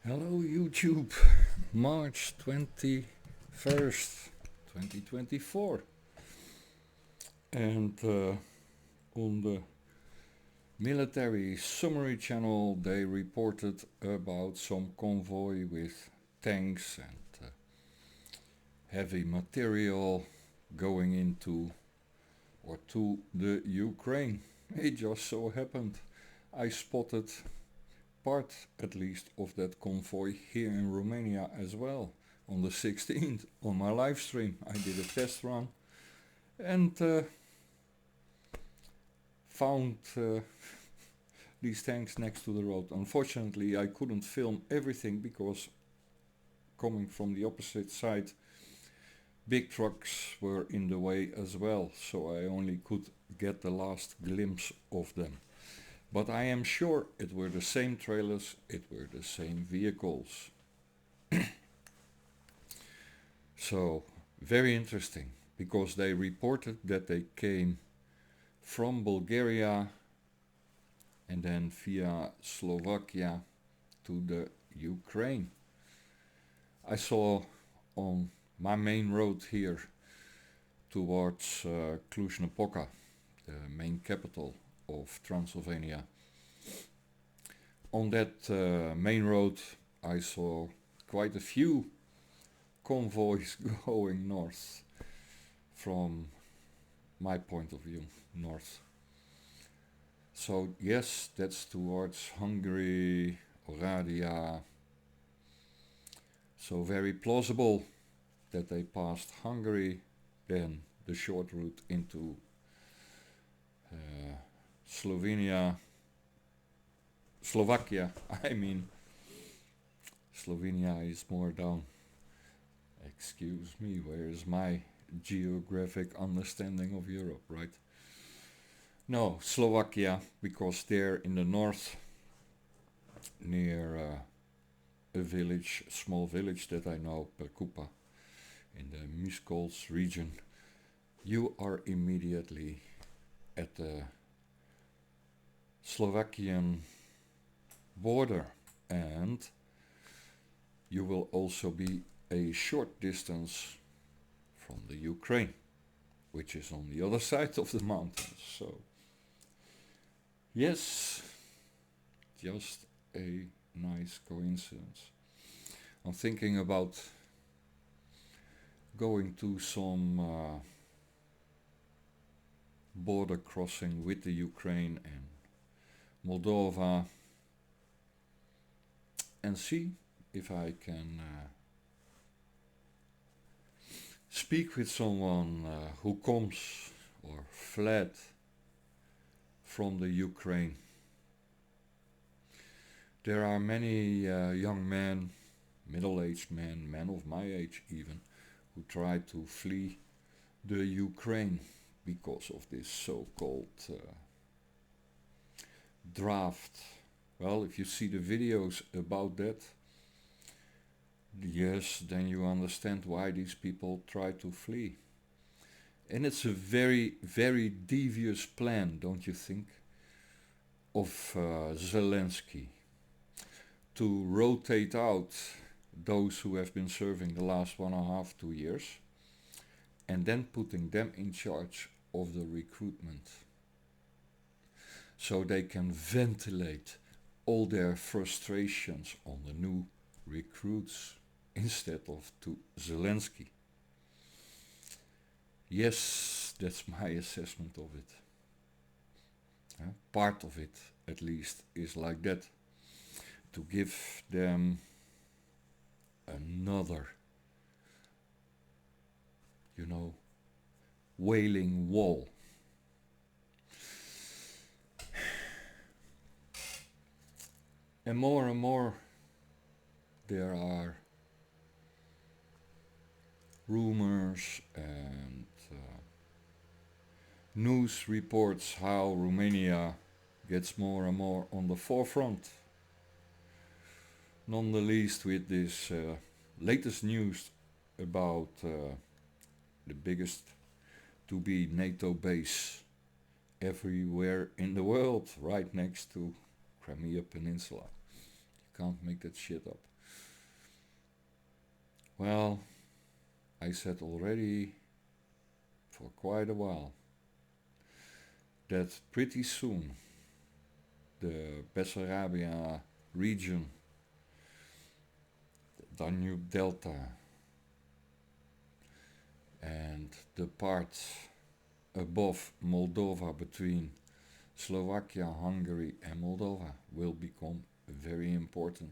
Hello YouTube, March 21st, 2024. And on the military summary channel they reported about some convoy with tanks and heavy material going into or to the Ukraine. It just so happened I spotted part at least of that convoy here in Romania as well on the 16th on my live stream. I did a test run and found these tanks next to the road. Unfortunately I couldn't film everything because coming from the opposite side big trucks were in the way as well, so I only could get the last glimpse of them. But I am sure it were the same trailers, it were the same vehicles. So, very interesting, because they reported that they came from Bulgaria and then via Slovakia to the Ukraine. I saw on my main road here towards Cluj-Napoca, the main capital of Transylvania. On that main road I saw quite a few convoys going north, from my point of view, north. So yes, that's towards Hungary, Oradea. So very plausible that they passed Hungary, then the short route into Slovakia, I mean. Slovenia is more down. Excuse me, where is my geographic understanding of Europe, right? No, Slovakia, because there in the north, near a village, small village that I know, Perkupa, in the Miskolc region, you are immediately at the Slovakian border, and you will also be a short distance from the Ukraine, which is on the other side of the mountains. So yes, just a nice coincidence. I'm thinking about going to some border crossing with the Ukraine and Moldova and see if I can speak with someone who comes or fled from the Ukraine. There are many young men, middle-aged men, men of my age even, who try to flee the Ukraine because of this so-called draft. Well, if you see the videos about that, yes, then you understand why these people try to flee. And it's a very, very devious plan, don't you think, of Zelensky to rotate out those who have been serving the last 1.5, 2 years, and then putting them in charge of the recruitment, so they can ventilate all their frustrations on the new recruits instead of to Zelensky. Yes, that's my assessment of it. Part of it, at least, is like that. To give them another, wailing wall. And more there are rumors and news reports how Romania gets more and more on the forefront. None the least with this latest news about the biggest to be NATO base everywhere in the world, right next to Crimea Peninsula. You can't make that shit up. Well, I said already for quite a while that pretty soon the Bessarabia region, the Danube Delta, and the part above Moldova between Slovakia, Hungary, and Moldova will become very important.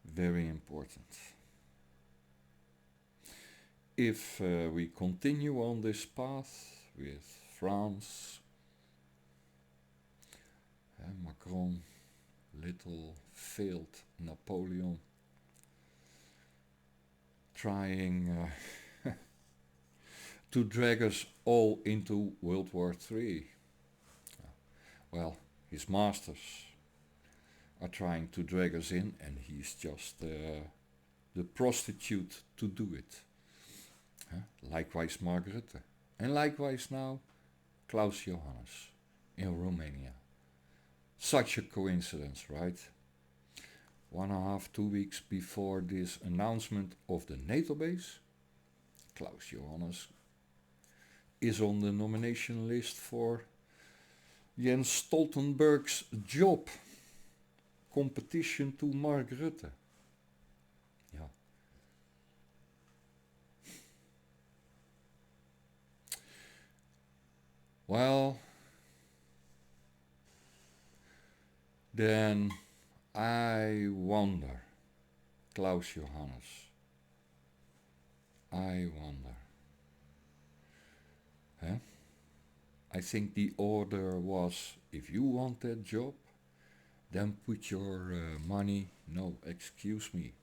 Very important. If we continue on this path with France, Macron, little failed Napoleon, trying to drag us all into World War III. Well, his masters are trying to drag us in, and he's just the prostitute to do it. Likewise Margarethe, and likewise now Klaus Johannes in Romania. Such a coincidence, right? 1.5, 2 weeks before this announcement of the NATO base, Klaus Johannes is on the nomination list for Jens Stoltenberg's job. Competition to Mark Rutte. Ja. Well, then I wonder, Klaus Johannes, I wonder. Huh? I think the order was, if you want that job, then put your money, no, excuse me,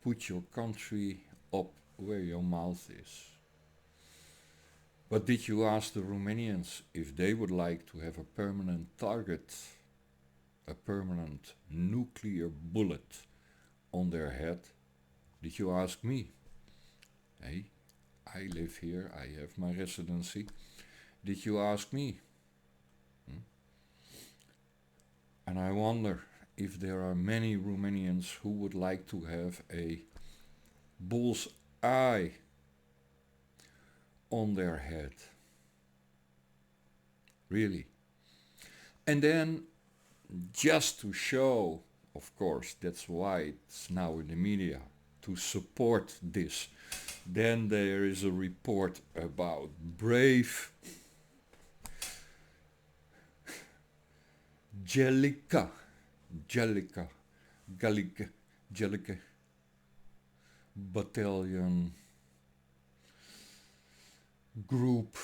put your country up where your mouth is. But did you ask the Romanians if they would like to have a permanent target, a permanent nuclear bullet on their head? Did you ask me? Hey, I live here, I have my residency. Did you ask me? And I wonder if there are many Romanians who would like to have a bullseye on their head. Really. And then, just to show, of course, that's why it's now in the media, to support this, then there is a report about brave Jellica battalion group,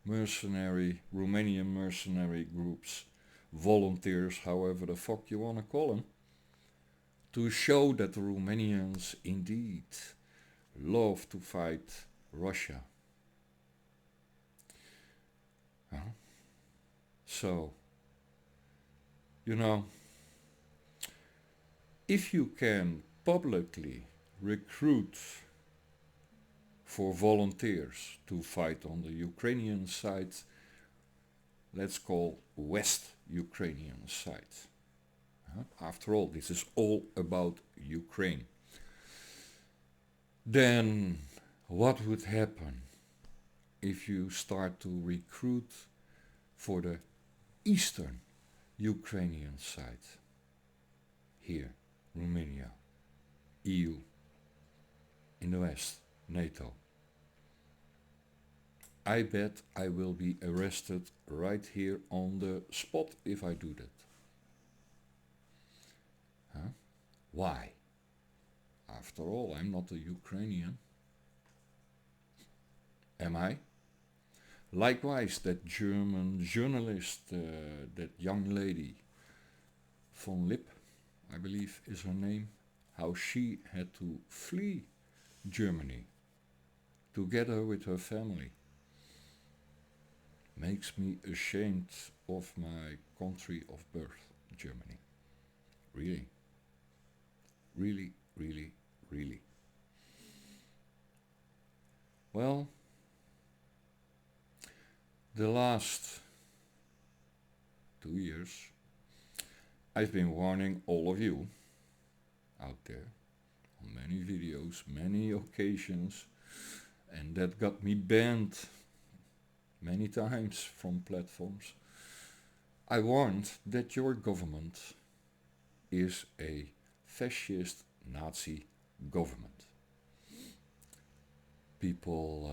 Romanian mercenary groups, volunteers, however the fuck you wanna call them, to show that the Romanians indeed love to fight Russia. So, if you can publicly recruit for volunteers to fight on the Ukrainian side, let's call West Ukrainian side. After all, this is all about Ukraine. Then what would happen if you start to recruit for the Eastern Ukrainian side? Here, Romania, EU, in the West, NATO. I bet I will be arrested right here on the spot if I do that. Why? After all, I'm not a Ukrainian. Am I? Likewise, that German journalist, that young lady, von Lip, I believe is her name, how she had to flee Germany together with her family. Makes me ashamed of my country of birth, Germany. Really. Really, really, really. Well, the last 2 years, I've been warning all of you out there on many videos, many occasions, and that got me banned many times from platforms. I warned that your government is a fascist Nazi government. People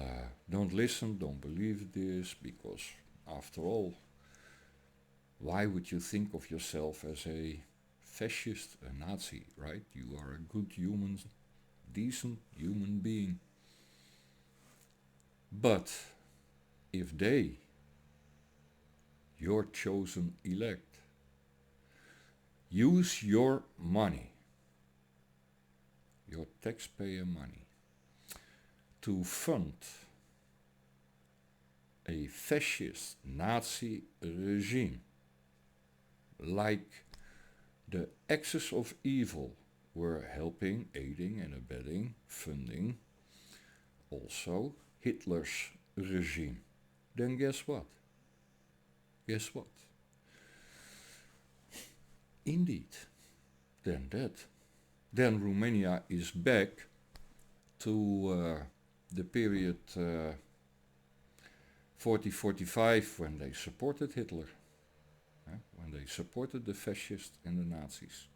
don't listen, don't believe this, because after all, why would you think of yourself as a fascist, a Nazi, right? You are a good human, decent human being. But if they, your chosen elect, use your money, your taxpayer money, to fund a fascist Nazi regime, like the axis of evil were helping, aiding and abetting, funding also Hitler's regime, then guess what? Guess what? Indeed, then Romania is back to the period 40-45 when they supported Hitler, when they supported the fascists and the Nazis.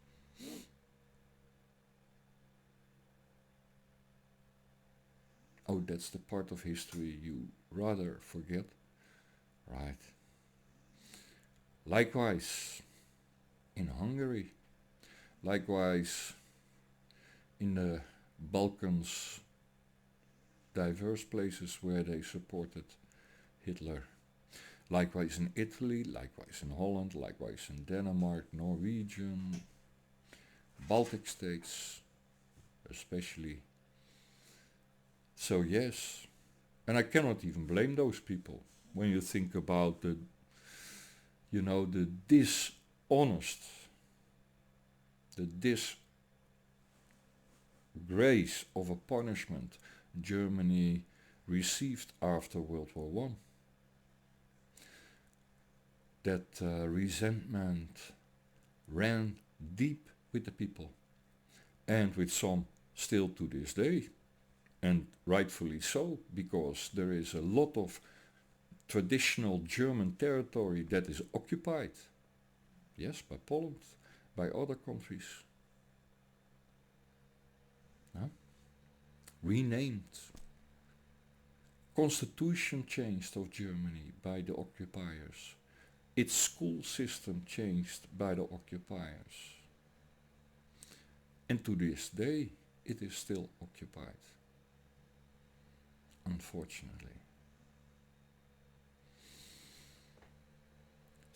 Oh, that's the part of history you rather forget, right? Likewise in Hungary, likewise in the Balkans, diverse places where they supported Hitler. Likewise in Italy, likewise in Holland, likewise in Denmark, Norwegian, Baltic states especially. So yes, and I cannot even blame those people when you think about the dishonest, the disgrace of a punishment Germany received after World War I. That resentment ran deep with the people, and with some still to this day, and rightfully so, because there is a lot of traditional German territory that is occupied, yes, by Poland, by other countries, renamed, constitution changed of Germany by the occupiers, its school system changed by the occupiers, and to this day it is still occupied, unfortunately.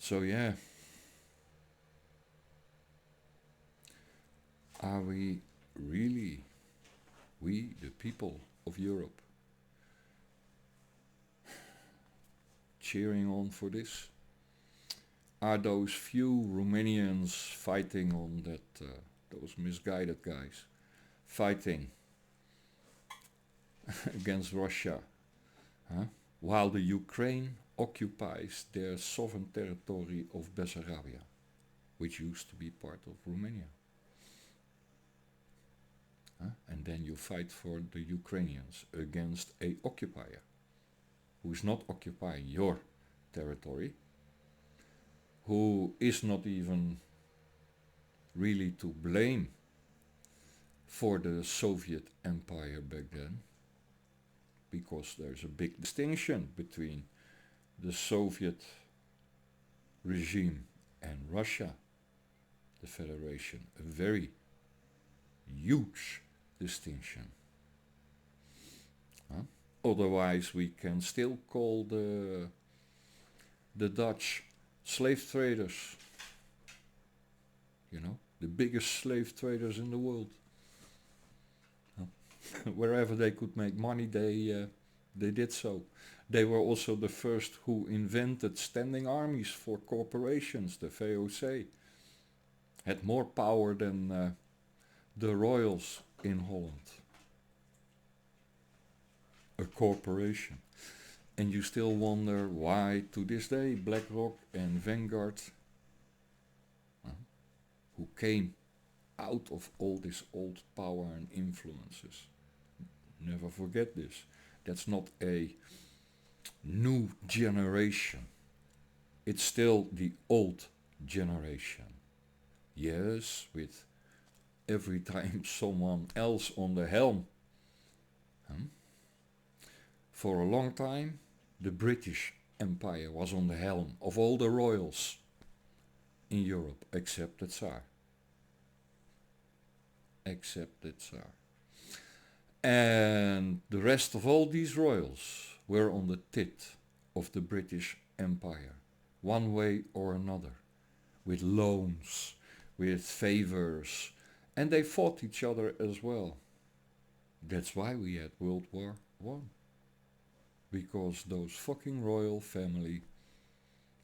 So yeah, are we really, we the people of Europe, cheering on for this? Are those few Romanians fighting on that, those misguided guys, fighting against Russia, while the Ukraine occupies their sovereign territory of Bessarabia, which used to be part of Romania? And then you fight for the Ukrainians against a occupier who is not occupying your territory, who is not even really to blame for the Soviet Empire back then, because there's a big distinction between the Soviet regime and Russia, the Federation, a very huge distinction. Otherwise we can still call the Dutch slave traders, the biggest slave traders in the world. Wherever they could make money, they did so. They were also the first who invented standing armies for corporations. The VOC had more power than the royals in Holland. A corporation. And you still wonder why to this day BlackRock and Vanguard, who came out of all this old power and influences. Never forget this. That's not a new generation. It's still the old generation. Yes, with every time someone else on the helm. For a long time, the British Empire was on the helm of all the royals in Europe, except the Tsar. Except the Tsar. And the rest of all these royals were on the tit of the British Empire, one way or another, with loans, with favors, and they fought each other as well. That's why we had World War I. Because those fucking royal family,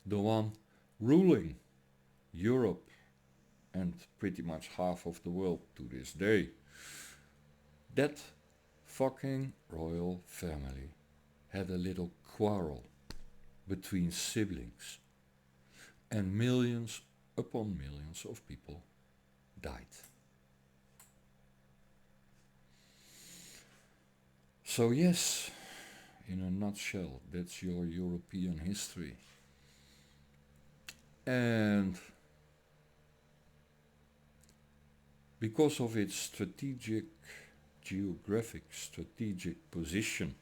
the one ruling Europe and pretty much half of the world to this day, that fucking royal family had a little quarrel between siblings, and millions upon millions of people died. So yes, in a nutshell, that's your European history. And because of its geographic strategic position,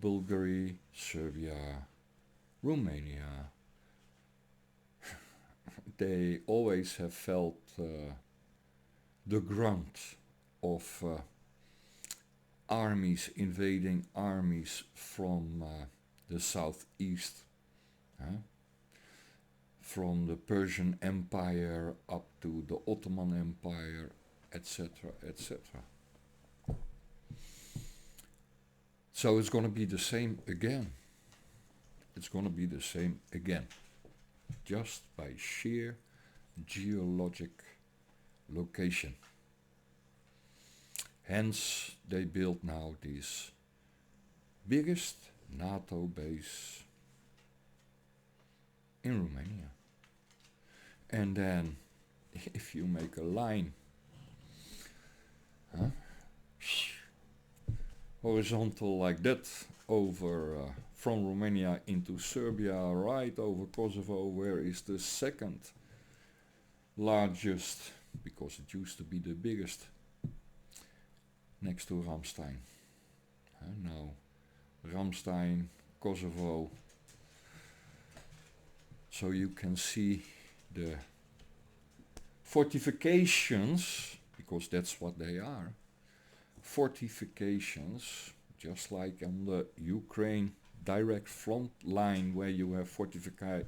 Bulgaria, Serbia, Romania, they always have felt the grunt of armies invading armies from the southeast, from the Persian Empire up to the Ottoman Empire, etc., etc. So it's going to be the same again. It's going to be the same again, just by sheer geologic location. Hence, they build now this biggest NATO base in Romania. And then, if you make a line horizontal like that over from Romania into Serbia, right over Kosovo, where is the second largest, because it used to be the biggest, next to Ramstein. Now Ramstein, Kosovo. So you can see the fortifications, because that's what they are. Fortifications, just like on the Ukraine direct front line where you have fortified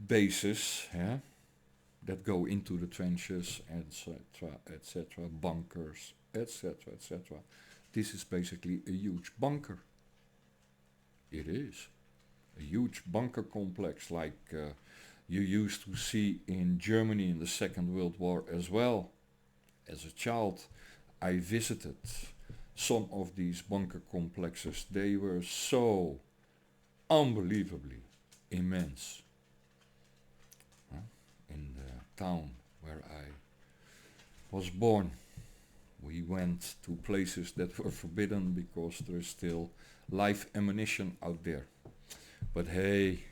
bases, that go into the trenches, etc., etc., bunkers, etc., etc. This is basically a huge bunker. It is a huge bunker complex, like you used to see in Germany in the Second World War as well. As a child, I visited some of these bunker complexes. They were so unbelievably immense. In the town where I was born, we went to places that were forbidden because there is still live ammunition out there. But hey,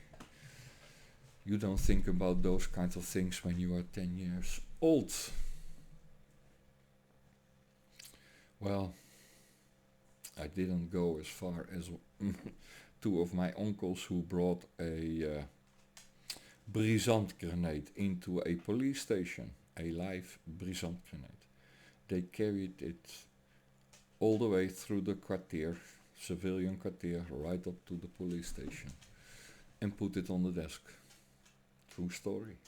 you don't think about those kinds of things when you are 10 years old. Well, I didn't go as far as two of my uncles who brought a brisant grenade into a police station, a live brisant grenade. They carried it all the way through the quartier, civilian quartier, right up to the police station, and put it on the desk. True story.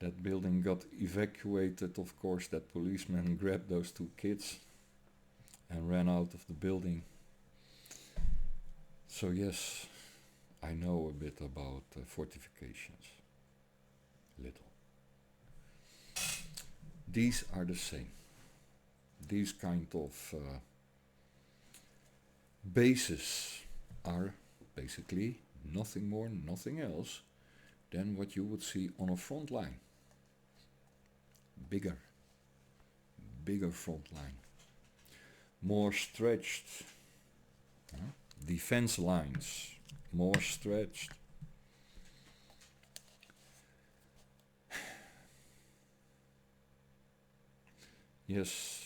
That building got evacuated, of course. That policeman grabbed those two kids and ran out of the building. So yes, I know a bit about fortifications. Little. These are the same. These kind of bases are basically nothing more, nothing else than what you would see on a front line. Bigger front line. More stretched. Defense lines. More stretched. Yes.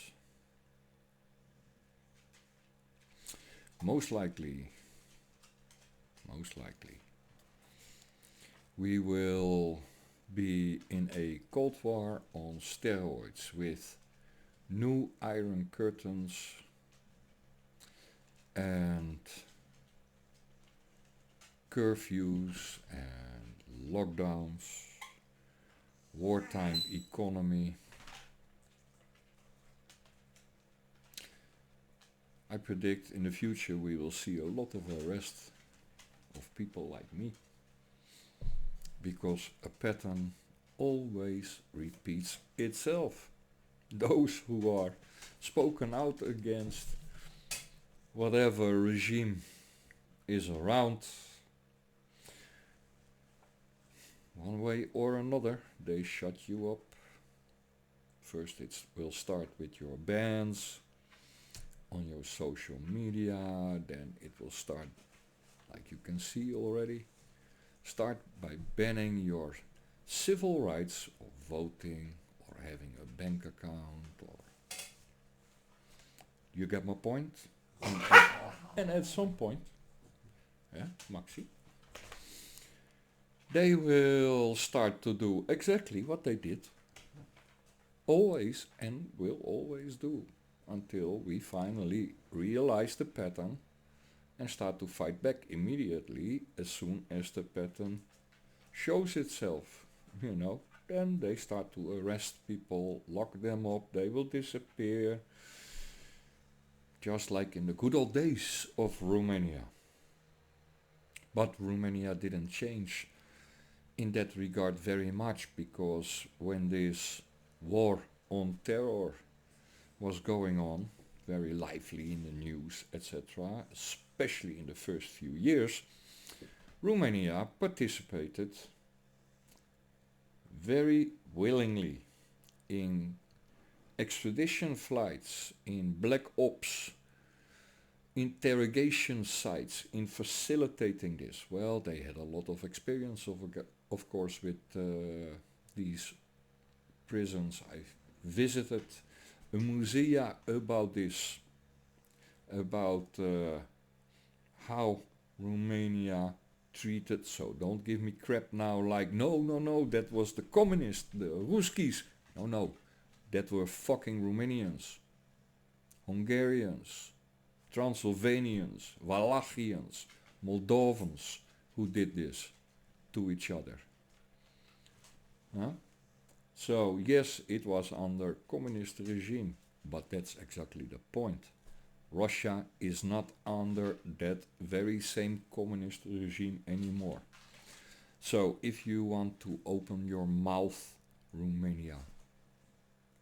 Most likely, we will be in a Cold War on steroids with new iron curtains and curfews and lockdowns, wartime economy. I predict in the future we will see a lot of arrests of people like me, because a pattern always repeats itself. Those who are spoken out against whatever regime is around, one way or another, they shut you up. First it will start with your bans on your social media, then it will start, like you can see already, start by banning your civil rights of voting or having a bank account, or you get my point? And at some point, Maxi, they will start to do exactly what they did always and will always do, until we finally realize the pattern and start to fight back immediately as soon as the pattern shows itself. Then they start to arrest people, lock them up, they will disappear, just like in the good old days of Romania. But Romania didn't change in that regard very much, because when this war on terror was going on very lively in the news, etc., especially in the first few years, Romania participated very willingly in expedition flights, in black ops, interrogation sites, in facilitating this. Well, they had a lot of experience, of course, with these prisons. I've visited a museum about this, about how Romania treated, so don't give me crap now like, no, that was the communists, the Ruskies. No, that were fucking Romanians, Hungarians, Transylvanians, Wallachians, Moldovans who did this to each other. So yes, it was under communist regime, but that's exactly the point. Russia is not under that very same communist regime anymore. So if you want to open your mouth, Romania,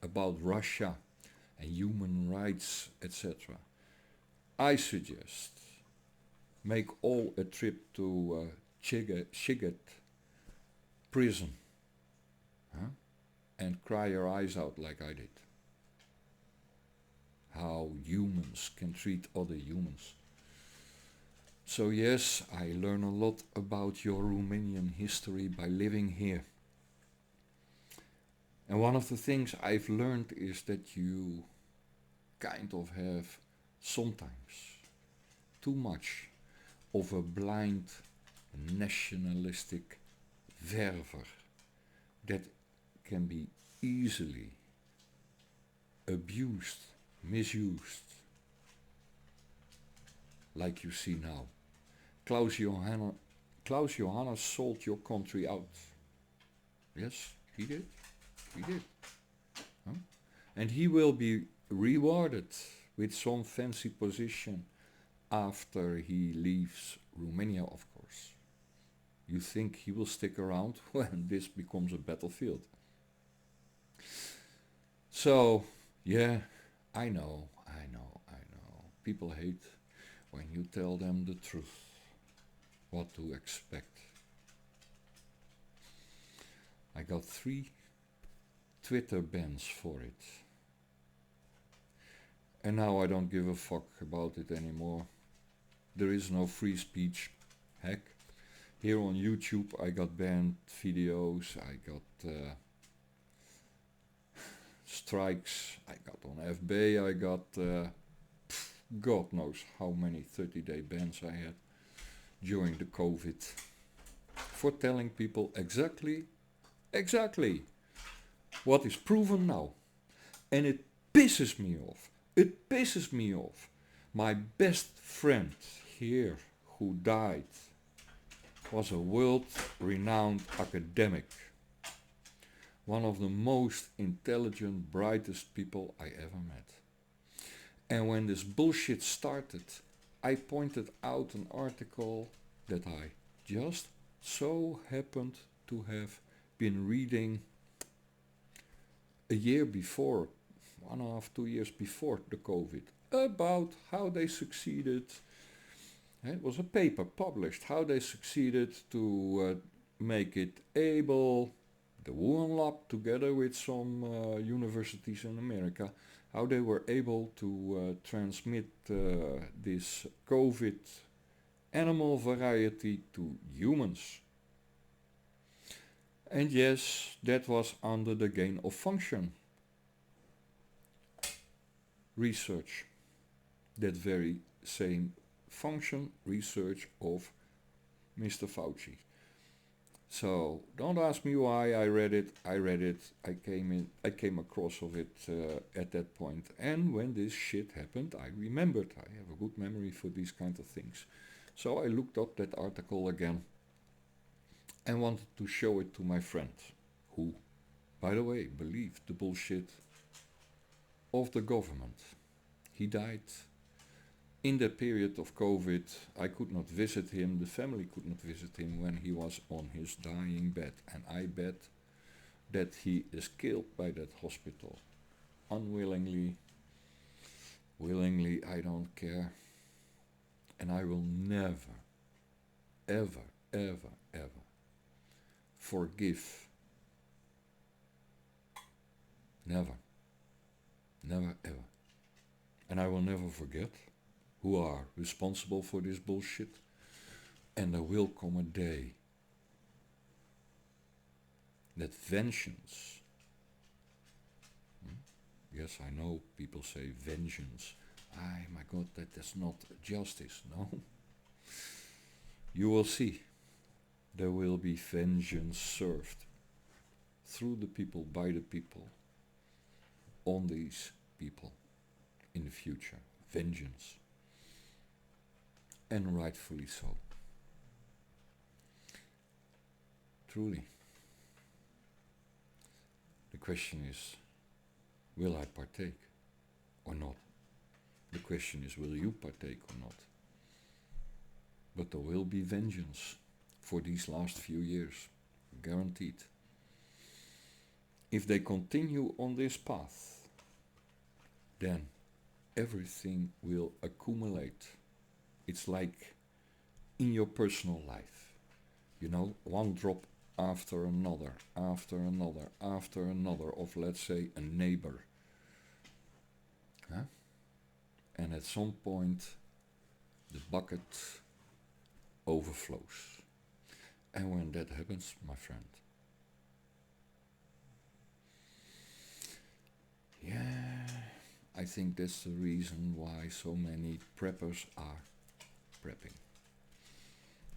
about Russia and human rights, etc., I suggest make all a trip to Shiget prison, and cry your eyes out like I did. How humans can treat other humans. So yes, I learn a lot about your Romanian history by living here. And one of the things I've learned is that you kind of have sometimes too much of a blind nationalistic verver that can be easily abused, misused, like you see now. Klaus Johannes sold your country out. Yes, he did. And he will be rewarded with some fancy position after he leaves Romania, of course. You think he will stick around when this becomes a battlefield? So, yeah, I know. People hate when you tell them the truth, what to expect. got 3 Twitter bans for it. And now I don't give a fuck about it anymore. There is no free speech. Heck, here on YouTube I got banned videos, I got strikes, I got on FB, I got God knows how many 30-day bans I had during the COVID for telling people exactly what is proven now. And it pisses me off. It pisses me off. My best friend here who died was a world-renowned academic. One of the most intelligent, brightest people I ever met. And when this bullshit started, I pointed out an article that I just so happened to have been reading a year before, 1.5, 2 years before the COVID, about how they succeeded. It was a paper published, how they succeeded to make it able, the Wuhan lab together with some universities in America, how they were able to transmit this COVID animal variety to humans. And yes, that was under the gain of function research. That very same function research of Mr. Fauci. So don't ask me why I read it. I came across of it at that point. And when this shit happened, I remembered. I have a good memory for these kind of things. So I looked up that article again and wanted to show it to my friend, who, by the way, believed the bullshit of the government. He died in the period of COVID. I could not visit him, the family could not visit him when he was on his dying bed. And I bet that he is killed by that hospital. Unwillingly, willingly, I don't care. And I will never, ever, ever, ever forgive. Never. Never, ever. And I will never forget who are responsible for this bullshit. And there will come a day that vengeance, yes, I know people say vengeance. My God, that's not justice. No. You will see. There will be vengeance served through the people, by the people, on these people in the future. Vengeance. And rightfully so. Truly. The question is, will I partake or not? The question is, will you partake or not? But there will be vengeance for these last few years, guaranteed. If they continue on this path, then everything will accumulate. It's like in your personal life, you know, one drop after another, after another, after another of, let's say, a neighbor. Huh? And at some point, the bucket overflows. And when that happens, my friend, yeah, I think that's the reason why so many preppers are prepping.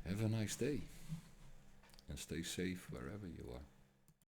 Have a nice day and stay safe wherever you are.